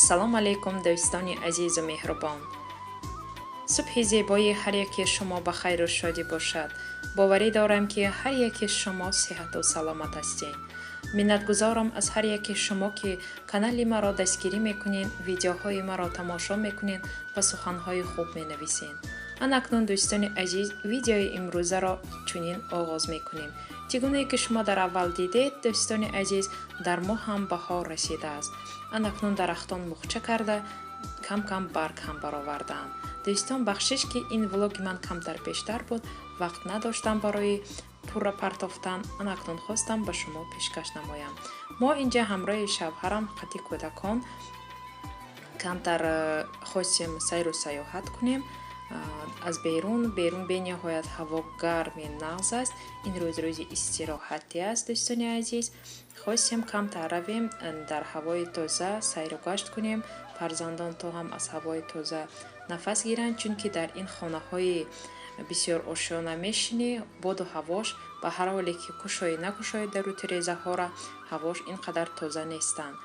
ассалому алайкум дӯстони азизу меҳрубон. субҳи зебои ҳар яки шумо ба хайру шодӣ бошад. боварӣ дорам ки ҳар яки шумо сеҳату саломат ҳастед. миннатгузорам аз ҳар яки шумо ки канали маро дастгирӣ мекунед, видеоҳои маро тамошо мекунед ва суханҳои хуб менависед. анакнун дӯстони азиз, видеои имрӯзаро чунин оғоз мекунем. Ки гуне ки шумо дар аввал дидед, дӯстони азиз, дар моҳ ҳам баҳор расидааст. анакнун дарахтон мухча карда, кам барг ҳам баровардаанд. дӯстон, бахшиш ки ин влоги ман камтар бештар буд, вақт надоштам барои пурра партофтан. анакнун хостам ба шумо пешкаш намоям. мо инҷа ҳамроҳи шавҳарам қати кӯдакон камтар хостем сайру саёҳат кунем. аз берун бениҳоят ҳаво гарми нағз аст. ин рӯз рӯзи истироҳатӣ аст. дӯстони азиз, хостем камтар равем дар ҳавои тоза сайру гашт кунем. фарзандон то ҳам аз ҳавои тоза нафас гиранд, чунки дар ин хонаҳои бисёр ошёна мешинӣ, боду ҳавош ба ҳар ҳоле ки кушоӣ накушоӣ дару тирезаҳора, ҳавош ин қадар тоза нестанд.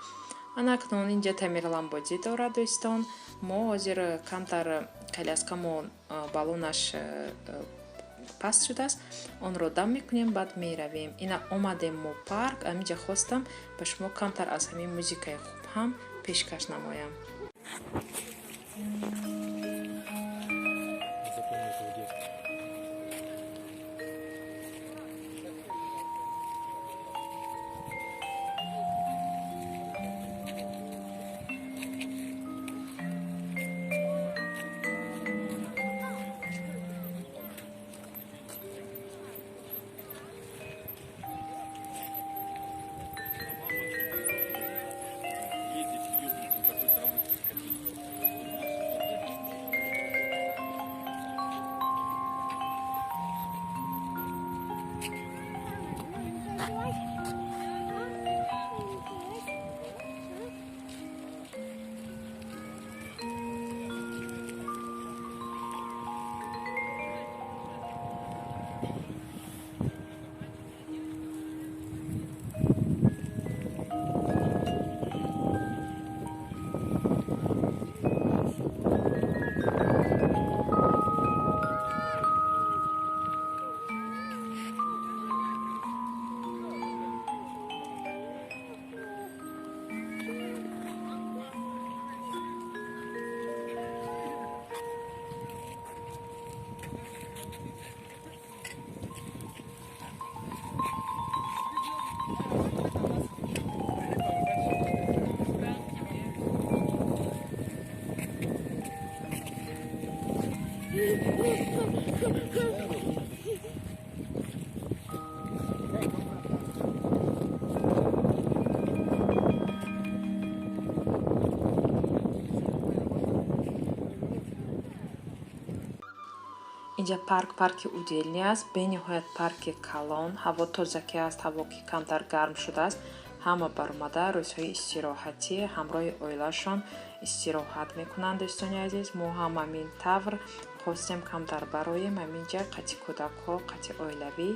анакнун инҷа тамирламбозӣ дорад дӯстон. мо ҳозир камтар коляскамо балонаш паст шудааст, онро дам мекунем, баъд меравем. ина омадем мо парк. аминҷа хостам ба шумо камтар аз ҳамин музикаи хуб ҳам пешкаш намоям. инҷа парки удельни аст. бениҳоят парки калон. ҳаво тозакӣ аст, ҳаво ки камтар гарм шудааст. ҳама баромада рӯзҳои истироҳатӣ ҳамроҳи оилаашон истироҳат мекунанд. дӯстони азиз, мо ҳам ҳамин тавр хостем камтар бароем ҳаминҷа қати кӯдакҳо, қати оилавӣ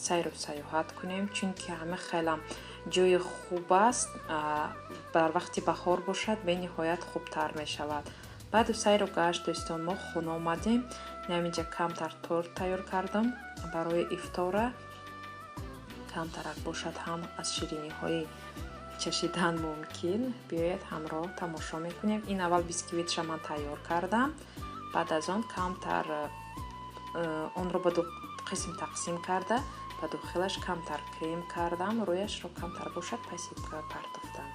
сайру саёҳат кунем, чунки ҳама хелам ҷойи хуб аст. бар вақти баҳор бошад, бениҳоят хубтар мешавад. баъду сайру гашт дӯстон, мо хона омадем. ҳаминҷа камтар торт тайёр кардам барои ифтора. камтарак бошад ҳам аз шириниҳои чашидан мумкин. биёед ҳамроҳ тамошо мекунем. ин аввал бисквитша ман тайёр кардам. баъд аз он камтар онро ба ду қисм тақсим карда, ба дохилаш камтар крем кардам, рӯяшро камтар бошад посипка партофтам.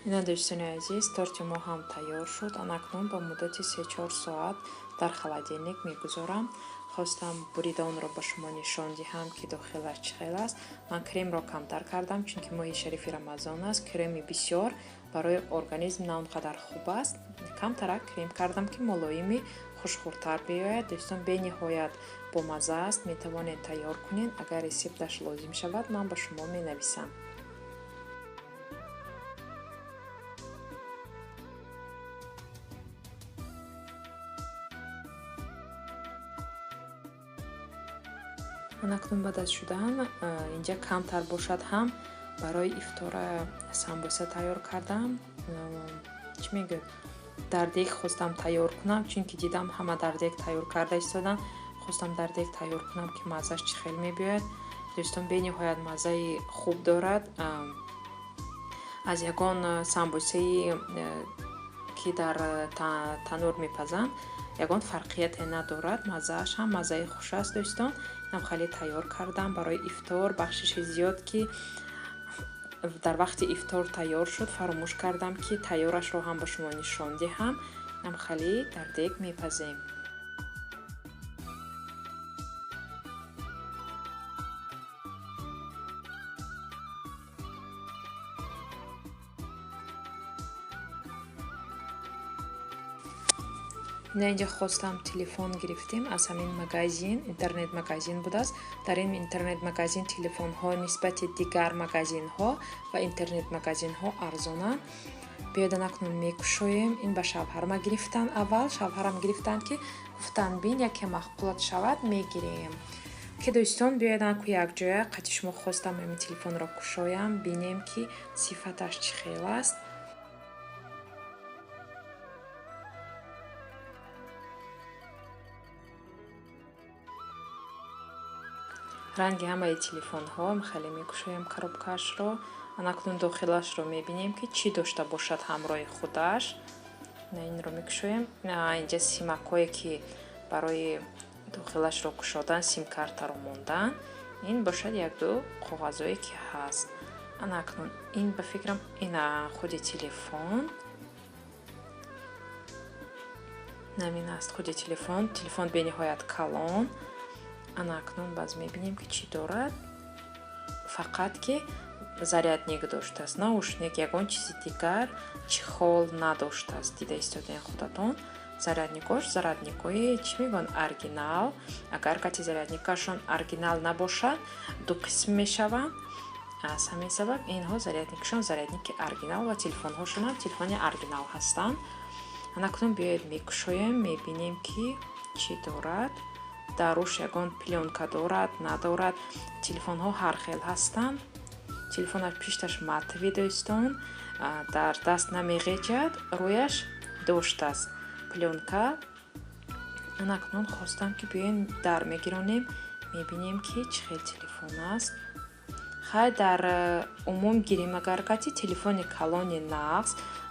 اینا دوستان عزیز تورت ما هم تیار شد. آن اکنون با مدت 3-4 ساعت در خالدینیک میگذارم. خواستم بریده آن را با شما نشان دهم که داخلش چه خیلی است. من کرم را کمتر کردم چون که ماه شریف رمضان است. کرمی بسیار برای ارگانیسم نه آنقدر خوب است. کمتر کرم کردم که ملایمی خوشخورتر بیاید. دوستان به نهایت با مزه است. می توانید تیار کنید. اگر رسیپتش لازم شود من با شما می نویسم. اکنون بعد از شدن اینجا کمتر باشد هم برای افطار سمبوسه تیار کردم. چی میگه در دیگ خواستم تیار کنم چون که دیدم همه در دیگ تیار کرده ایستادن. خواستم در دیگ تیار کنم که مزهش چه خیلی میبیاید. دوستان به نهایت مزه خوب دارد. از یگان سمبوسه که در تنور میپزند یگان فرقیت ندارد. مزهش هم مزه خوش است دوستان. من خیلی تیار کردم برای افطار. بخشش زیاد که در وقت افطار تیار شد فراموش کردم که تیارش رو هم با شما نشان دهم. من خیلی در دیگ میپزیم. نه اینجا خواستم تلفن گرفتیم از همین مگازین. اینترنت مگازین بود است. در این اینترنت مگازین تلفن ها نسبت دیگر مگازین ها و اینترنت مگازین ها ارزانند. بیایید اکنون میکشویم. این به شوهرم گرفتن. اول شوهرم گرفتن که گفتن بین یکی مخبولات شود میگیریم که دوستان بیایید اکنون یک جای قطعی شما خواستم این تلفن را کشویم بینیم که صفتش چه خیلی است. رنگ همه تلفن ها خیلی میکشویم коробкаш رو. اکنون داخلش رو میبینیم که چی داشته باشد همراه خودش. این رو میکشویم. اینجا سیمکایی که برای داخلش رو کشادن سیم карта رو موندن. این باشد یک دو کاغذایی که هست. اکنون این به فکرم این خود تلفن. نمین است خود تلفن. تلفن به نهایت کلان. اکنون باز میبینیم که چی دارد. فقط که зарядник داشته است. наушник ягон чизи дигар чехол надошта аст. дида истодаин худатон зарядникош зарядникои чӣ мегӯянд оригинал. агар кати зарядникашон оригинал набошад ду қисм мешаванд. аз ҳамин сабаб инҳо зарядникашон зарядники оригинал ва телефонҳошон ҳам телефони оригинал ҳастанд. акнун биёед мекушоем мебинем ки чӣ дорад. даруш ягон пленка дорад надорад. телефонҳо ҳар хел ҳастанд. телефонаш пишташ матови доистон дар даст намеғечад. рӯяш доштааст пленка. акнун хостам ки биёем дар мегиронем мебинем ки чӣ хел телефон аст. хай дар умум гирем агар кати телефони калони нағз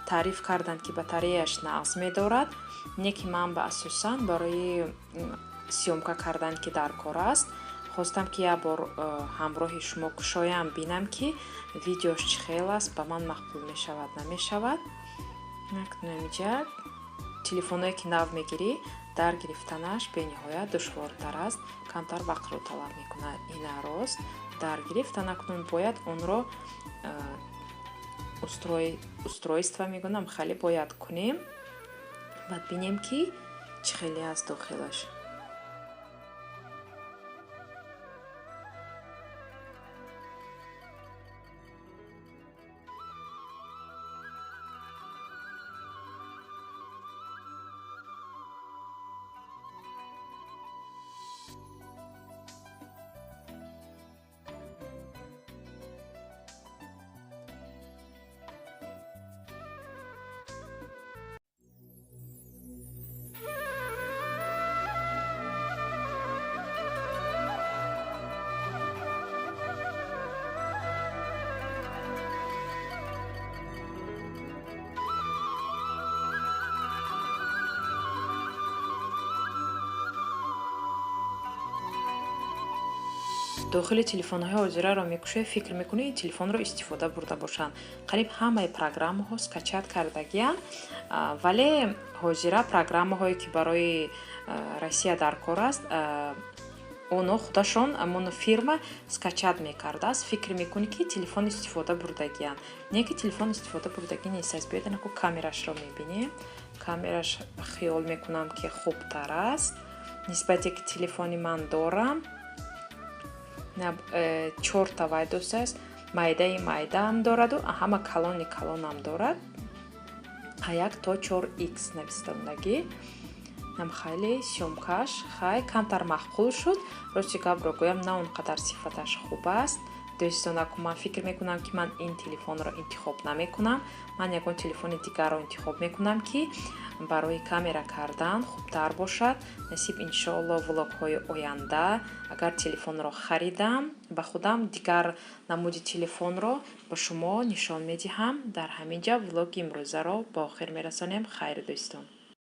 таъриф карданд ки батареяш нағз медорад. не ки ман ба асосан барои сёмка кардан ки дар кор аст. خواستم که یک بار همراه شما کشایم بینم که ویدیوش چه خیلی است با من مقبول می شود نمی شود. نمیجد تلفنایی که نو میگیری در گرفتنش به نهایت دشوارتر است. کمتر وقت رو طلب میکنه. این راست در گرفتن اکنون باید اون رو устройство میگونم خیلی باید کنیم. بعد بینیم که چه خیلی است داخلش. дохили телефонҳои ҳозираро мекушед, фикр мекунӣ ин телефонро истифода бурда бошанд. Қариб ҳамаи программаҳо скачат кардагиянд, вале ҳозира программаҳое ки барои Россия дар кор аст, оно худашон амон фирма скачат мекардааст. Фикр мекунӣ ки телефон истифода бурдагиянд. Не ки телефон истифода бурдагӣ нест аст. Биёед анаку камерашро мебинем. Камераш хиёл мекунам ки хубтар аст нисбате ки телефони ман дорам. 4 та вайдос аст, майдаи майдаам дораду ҳама калони калонам дорад. 1 то 4x навистондагӣ. нам хеле сёмкаш хай камтар маъқул шуд. Рости гапро гӯям, на он қадар сифаташ хуб аст. дӯстонаку ман фикр мекунам ки ман ин телефонро интихоб намекунам. ман ягон телефони дигарро интихоб мекунам ки барои камера кардан хубтар бошад. насиб иншоалло влогҳои оянда агар телефонро харидам ба худам дигар намуди телефонро ба шумо нишон медиҳам. дар ҳамин ҷа влоги имрӯзаро ба охир мерасонем. хайр дӯстон.